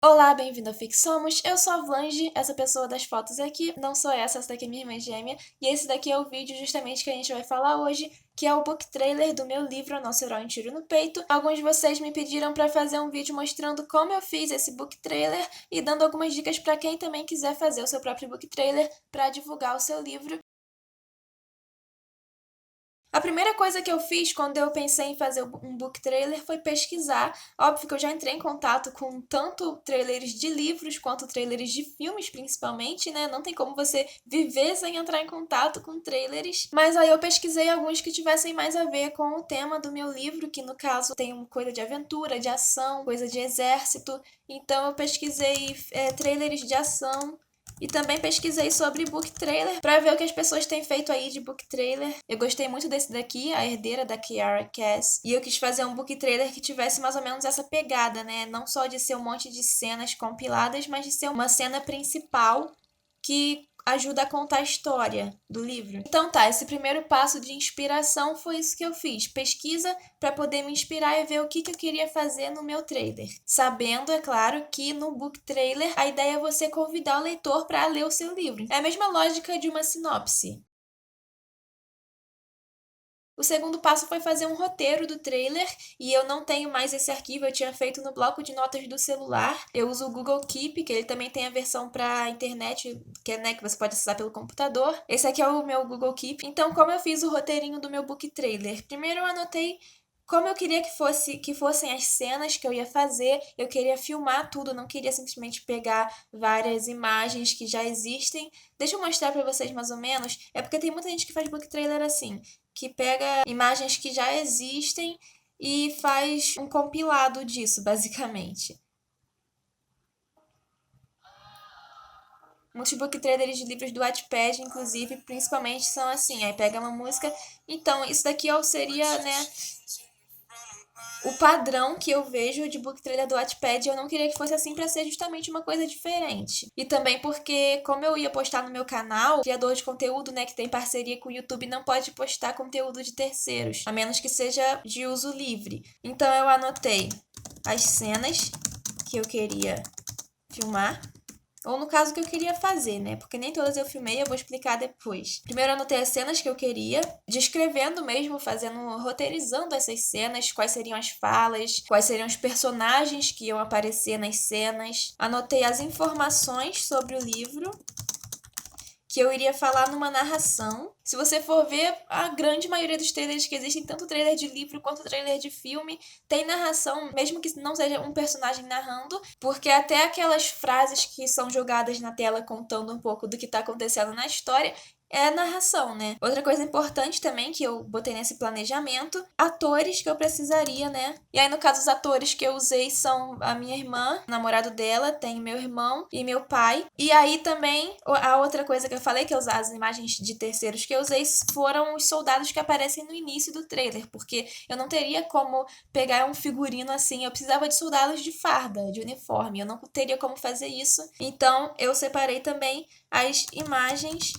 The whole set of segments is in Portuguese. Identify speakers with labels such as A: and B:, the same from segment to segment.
A: Olá, bem-vindo ao Fixomos. Eu sou a Vlange, essa pessoa das fotos aqui. Não sou essa daqui é minha irmã gêmea. E esse daqui é o vídeo justamente que a gente vai falar hoje, que é o book trailer do meu livro Nosso Herói um Tiro no Peito. Alguns de vocês me pediram para fazer um vídeo mostrando como eu fiz esse book trailer e dando algumas dicas para quem também quiser fazer o seu próprio book trailer para divulgar o seu livro. A primeira coisa que eu fiz quando eu pensei em fazer um book trailer foi pesquisar. Óbvio que eu já entrei em contato com tanto trailers de livros quanto trailers de filmes, principalmente, né? Não tem como você viver sem entrar em contato com trailers. Mas aí eu pesquisei alguns que tivessem mais a ver com o tema do meu livro, que no caso tem coisa de aventura, de ação, coisa de exército. Então eu pesquisei trailers de ação. E também pesquisei sobre book trailer para ver o que as pessoas têm feito aí de book trailer. Eu gostei muito desse daqui, A Herdeira da Kiara Cass, e eu quis fazer um book trailer que tivesse mais ou menos essa pegada, né? Não só de ser um monte de cenas compiladas, mas de ser uma cena principal que ajuda a contar a história do livro. Então tá, esse primeiro passo de inspiração foi isso que eu fiz. Pesquisa para poder me inspirar e ver o que eu queria fazer no meu trailer. Sabendo, é claro, que no book trailer a ideia é você convidar o leitor para ler o seu livro. É a mesma lógica de uma sinopse. O segundo passo foi fazer um roteiro do trailer e eu não tenho mais esse arquivo, eu tinha feito no bloco de notas do celular. Eu uso o Google Keep, que ele também tem a versão para internet, que é, né, que você pode acessar pelo computador. Esse aqui é o meu Google Keep. Então, como eu fiz o roteirinho do meu book trailer? Primeiro eu anotei como eu queria que fossem as cenas que eu ia fazer, eu queria filmar tudo, não queria simplesmente pegar várias imagens que já existem. Deixa eu mostrar para vocês mais ou menos. É porque tem muita gente que faz book trailer assim, que pega imagens que já existem e faz um compilado disso, basicamente. Muitos book trailers de livros do Wattpad, inclusive, principalmente são assim, aí pega uma música. Então, isso daqui seria, né, o padrão que eu vejo de book trailer do Wattpad. Eu não queria que fosse assim para ser justamente uma coisa diferente. E também porque, como eu ia postar no meu canal, criador de conteúdo, né, que tem parceria com o YouTube, não pode postar conteúdo de terceiros, a menos que seja de uso livre. Então eu anotei as cenas que eu queria filmar, ou no caso que eu queria fazer, né? Porque nem todas eu filmei, eu vou explicar depois. Primeiro eu anotei as cenas que eu queria, descrevendo mesmo, roteirizando essas cenas, quais seriam as falas, quais seriam os personagens que iam aparecer nas cenas. Anotei as informações sobre o livro, que eu iria falar numa narração. Se você for ver, a grande maioria dos trailers que existem, tanto trailer de livro quanto trailer de filme, tem narração, mesmo que não seja um personagem narrando, porque até aquelas frases que são jogadas na tela contando um pouco do que está acontecendo na história, é a narração, né? Outra coisa importante também que eu botei nesse planejamento, atores que eu precisaria, né? E aí, no caso, os atores que eu usei são a minha irmã, o namorado dela, tem meu irmão e meu pai. E aí também, a outra coisa que eu falei, que eu usar as imagens de terceiros que eu usei, foram os soldados que aparecem no início do trailer, porque eu não teria como pegar um figurino assim, eu precisava de soldados de farda, de uniforme, eu não teria como fazer isso. Então, eu separei também as imagens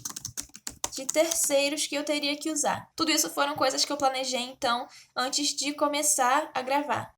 A: de terceiros que eu teria que usar. Tudo isso foram coisas que eu planejei, então, antes de começar a gravar.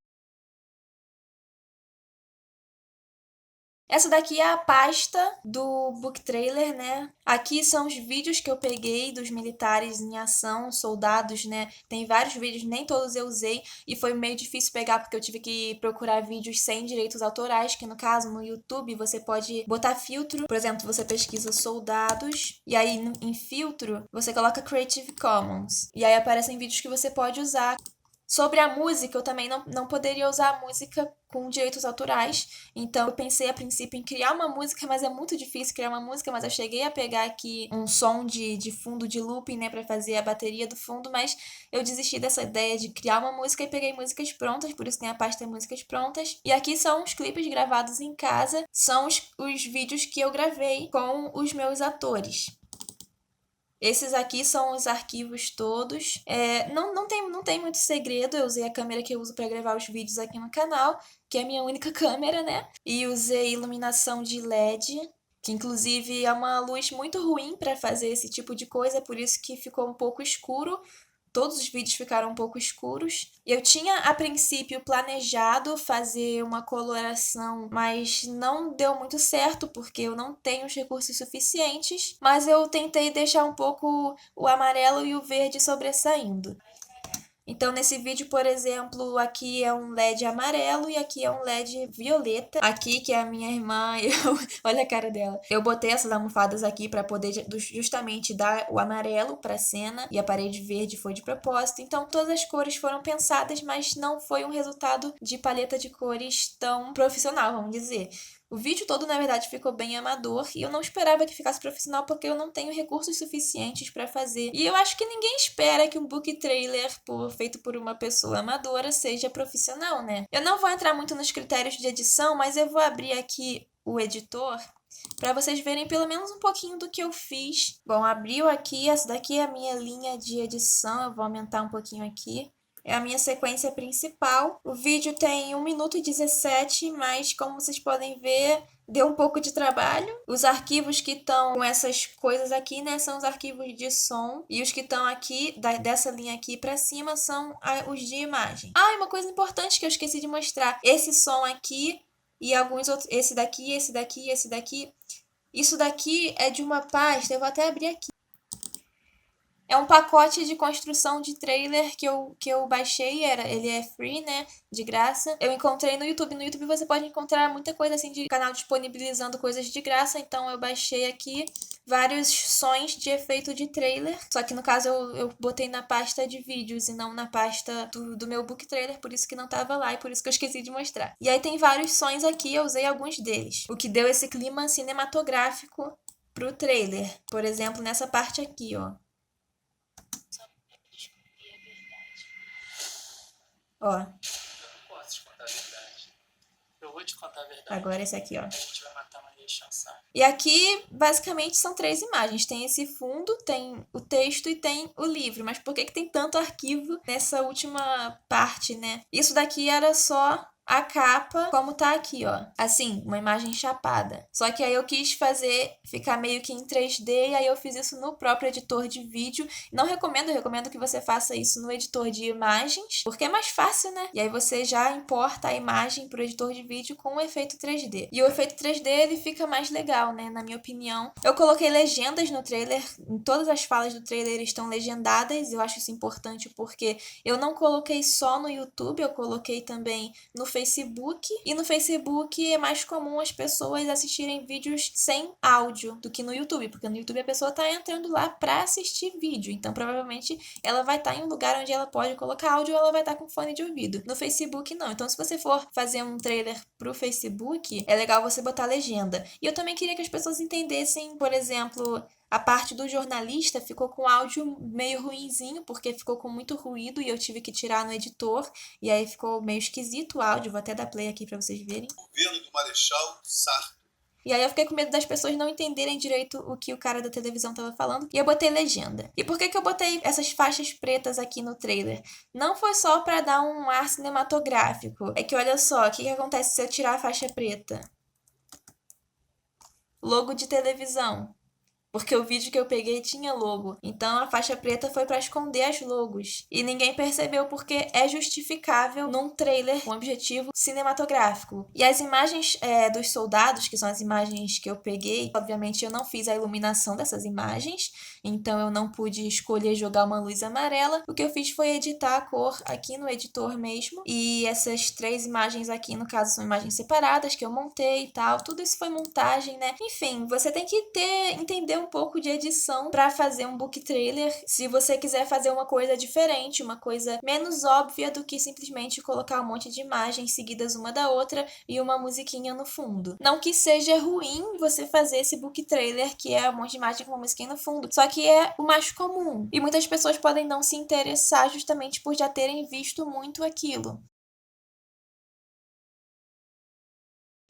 A: Essa daqui é a pasta do book trailer, né? Aqui são os vídeos que eu peguei dos militares em ação, soldados, né? Tem vários vídeos, nem todos eu usei e foi meio difícil pegar porque eu tive que procurar vídeos sem direitos autorais, que no caso no YouTube você pode botar filtro. Por exemplo, você pesquisa soldados e aí em filtro você coloca Creative Commons e aí aparecem vídeos que você pode usar. Sobre a música, eu também não poderia usar a música com direitos autorais. Então, eu pensei a princípio em criar uma música, mas é muito difícil criar uma música. Mas eu cheguei a pegar aqui um som de fundo de looping, né, para fazer a bateria do fundo. Mas eu desisti dessa ideia de criar uma música e peguei músicas prontas, por isso tem a pasta Músicas Prontas. E aqui são os clipes gravados em casa, são os vídeos que eu gravei com os meus atores. Esses aqui são os arquivos todos. Não tem muito segredo. Eu usei a câmera que eu uso para gravar os vídeos aqui no canal, que é a minha única câmera, né? E usei iluminação de LED, que inclusive é uma luz muito ruim para fazer esse tipo de coisa, por isso que ficou um pouco escuro. todos os vídeos ficaram um pouco escuros. Eu tinha, a princípio, planejado fazer uma coloração, mas não deu muito certo, porque eu não tenho os recursos suficientes. Mas eu tentei deixar um pouco o amarelo e o verde sobressaindo. Então, nesse vídeo, por exemplo, aqui é um LED amarelo e aqui é um LED violeta. Aqui, que é a minha irmã, olha a cara dela. Eu botei essas almofadas aqui para poder justamente dar o amarelo para a cena e a parede verde foi de propósito. Então, todas as cores foram pensadas, mas não foi um resultado de paleta de cores tão profissional, vamos dizer. O vídeo todo, na verdade, ficou bem amador e eu não esperava que ficasse profissional porque eu não tenho recursos suficientes para fazer. E eu acho que ninguém espera que um book trailer feito por uma pessoa amadora seja profissional, né? Eu não vou entrar muito nos critérios de edição, mas eu vou abrir aqui o editor para vocês verem pelo menos um pouquinho do que eu fiz. Bom, abriu aqui, essa daqui é a minha linha de edição, eu vou aumentar um pouquinho aqui. É a minha sequência principal. O vídeo tem 1 minuto e 17, mas como vocês podem ver, deu um pouco de trabalho. Os arquivos que estão com essas coisas aqui, né, são os arquivos de som. E os que estão aqui, dessa linha aqui pra cima, são os de imagem. Ah, e uma coisa importante que eu esqueci de mostrar. Esse som aqui e alguns outros, esse daqui, esse daqui, esse daqui. Isso daqui é de uma pasta, eu vou até abrir aqui. É um pacote de construção de trailer que eu baixei, ele é free, né, de graça. Eu encontrei no YouTube. No YouTube você pode encontrar muita coisa assim de canal disponibilizando coisas de graça, então eu baixei aqui vários sons de efeito de trailer. Só que no caso eu botei na pasta de vídeos e não na pasta do meu book trailer, por isso que não tava lá e por isso que eu esqueci de mostrar. E aí tem vários sons aqui, eu usei alguns deles, o que deu esse clima cinematográfico pro trailer. Por exemplo, nessa parte aqui, ó. Ó.
B: Eu não posso te contar a verdade. Eu vou te contar a verdade.
A: Agora esse aqui, ó.
B: A gente vai matar Maria Chansar.
A: E aqui, basicamente, são 3 imagens. Tem esse fundo, tem o texto e tem o livro. Mas por que tem tanto arquivo nessa última parte, né? Isso daqui era só a capa, como tá aqui, ó. Assim, uma imagem chapada. Só que aí eu quis fazer, ficar meio que em 3D, e aí eu fiz isso no próprio editor de vídeo. Não recomendo, eu recomendo que você faça isso no editor de imagens, porque é mais fácil, né? E aí você já importa a imagem pro editor de vídeo com o efeito 3D. E o efeito 3D, ele fica mais legal, né? Na minha opinião. Eu coloquei legendas no trailer, em todas as falas do trailer estão legendadas, eu acho isso importante porque eu não coloquei só no YouTube, eu coloquei também no Facebook, e no Facebook é mais comum as pessoas assistirem vídeos sem áudio do que no YouTube, porque no YouTube a pessoa tá entrando lá para assistir vídeo, então provavelmente ela vai estar em um lugar onde ela pode colocar áudio ou ela vai estar com fone de ouvido. No Facebook não, então se você for fazer um trailer pro Facebook, é legal você botar legenda. E eu também queria que as pessoas entendessem, por exemplo, a parte do jornalista ficou com áudio meio ruinzinho, porque ficou com muito ruído e eu tive que tirar no editor, e aí ficou meio esquisito o áudio. Vou até dar play aqui para vocês verem.
C: Governo do Marechal Sarto.
A: E aí eu fiquei com medo das pessoas não entenderem direito o que o cara da televisão tava falando, e eu botei legenda. E por que eu botei essas faixas pretas aqui no trailer? Não foi só para dar um ar cinematográfico. É que olha só, o que acontece se eu tirar a faixa preta? Logo de televisão. Porque o vídeo que eu peguei tinha logo. Então a faixa preta foi para esconder as logos. E ninguém percebeu porque é justificável num trailer com objetivo cinematográfico. E as imagens dos soldados, que são as imagens que eu peguei, obviamente eu não fiz a iluminação dessas imagens, então eu não pude escolher jogar uma luz amarela. O que eu fiz foi editar a cor aqui no editor mesmo. E essas 3 imagens aqui, no caso, são imagens separadas que eu montei e tal. Tudo isso foi montagem, né? Enfim, você tem que entender um pouco de edição para fazer um book trailer, se você quiser fazer uma coisa diferente, uma coisa menos óbvia do que simplesmente colocar um monte de imagens seguidas uma da outra e uma musiquinha no fundo. Não que seja ruim você fazer esse book trailer, que é um monte de imagem com uma musiquinha no fundo, só que é o mais comum. E muitas pessoas podem não se interessar justamente por já terem visto muito aquilo.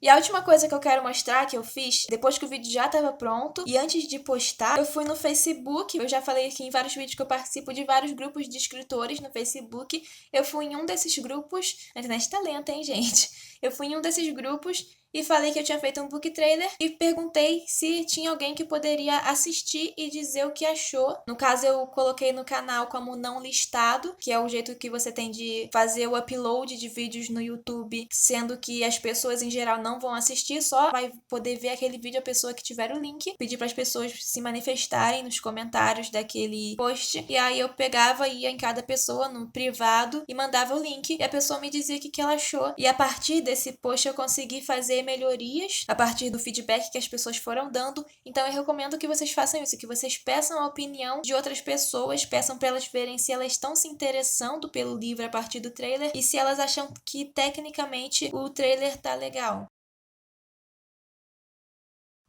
A: E a última coisa que eu quero mostrar que eu fiz, depois que o vídeo já estava pronto e antes de postar, eu fui no Facebook. Eu já falei aqui em vários vídeos que eu participo de vários grupos de escritores no Facebook. Eu fui em um desses grupos. A internet tá lenta, hein, gente? Eu fui em um desses grupos e falei que eu tinha feito um book trailer e perguntei se tinha alguém que poderia assistir e dizer o que achou. No caso, eu coloquei no canal como não listado, que é o jeito que você tem de fazer o upload de vídeos no YouTube, sendo que as pessoas em geral não vão assistir, só vai poder ver aquele vídeo a pessoa que tiver o link. Pedi para as pessoas se manifestarem nos comentários daquele post, e aí eu pegava e ia em cada pessoa no privado e mandava o link, e a pessoa me dizia o que ela achou, e a partir desse post eu consegui fazer melhorias a partir do feedback que as pessoas foram dando. Então eu recomendo que vocês façam isso, que vocês peçam a opinião de outras pessoas, peçam para elas verem se elas estão se interessando pelo livro a partir do trailer e se elas acham que tecnicamente o trailer tá legal.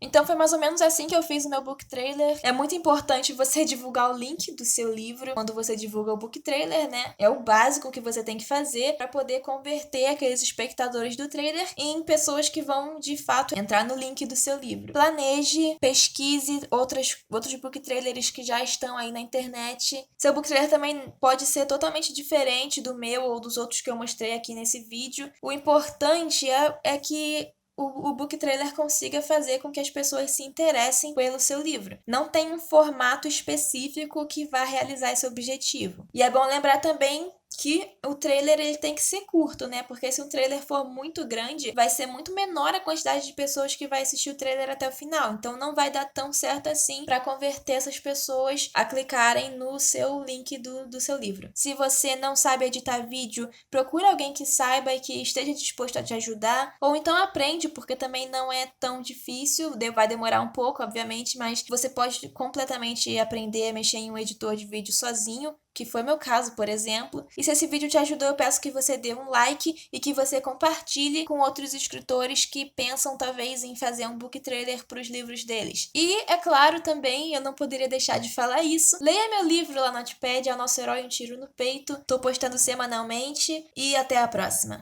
A: Então foi mais ou menos assim que eu fiz o meu book trailer. É muito importante você divulgar o link do seu livro quando você divulga o book trailer, né? É o básico que você tem que fazer para poder converter aqueles espectadores do trailer em pessoas que vão de fato entrar no link do seu livro. Planeje, pesquise outros book trailers que já estão aí na internet. Seu book trailer também pode ser totalmente diferente do meu ou dos outros que eu mostrei aqui nesse vídeo. O importante é que o book trailer consiga fazer com que as pessoas se interessem pelo seu livro. Não tem um formato específico que vá realizar esse objetivo. E é bom lembrar também que o trailer ele tem que ser curto, né? Porque se um trailer for muito grande, vai ser muito menor a quantidade de pessoas que vai assistir o trailer até o final. Então não vai dar tão certo assim para converter essas pessoas a clicarem no seu link do seu livro. Se você não sabe editar vídeo, procure alguém que saiba e que esteja disposto a te ajudar. Ou então aprende, porque também não é tão difícil. Vai demorar um pouco, obviamente, mas você pode completamente aprender a mexer em um editor de vídeo sozinho, que foi meu caso, por exemplo. E se esse vídeo te ajudou, eu peço que você dê um like e que você compartilhe com outros escritores que pensam talvez em fazer um book trailer para os livros deles. E, é claro, também, eu não poderia deixar de falar isso, leia meu livro lá no Wattpad, É o Nosso Herói, Um Tiro no Peito. Tô postando semanalmente e até a próxima.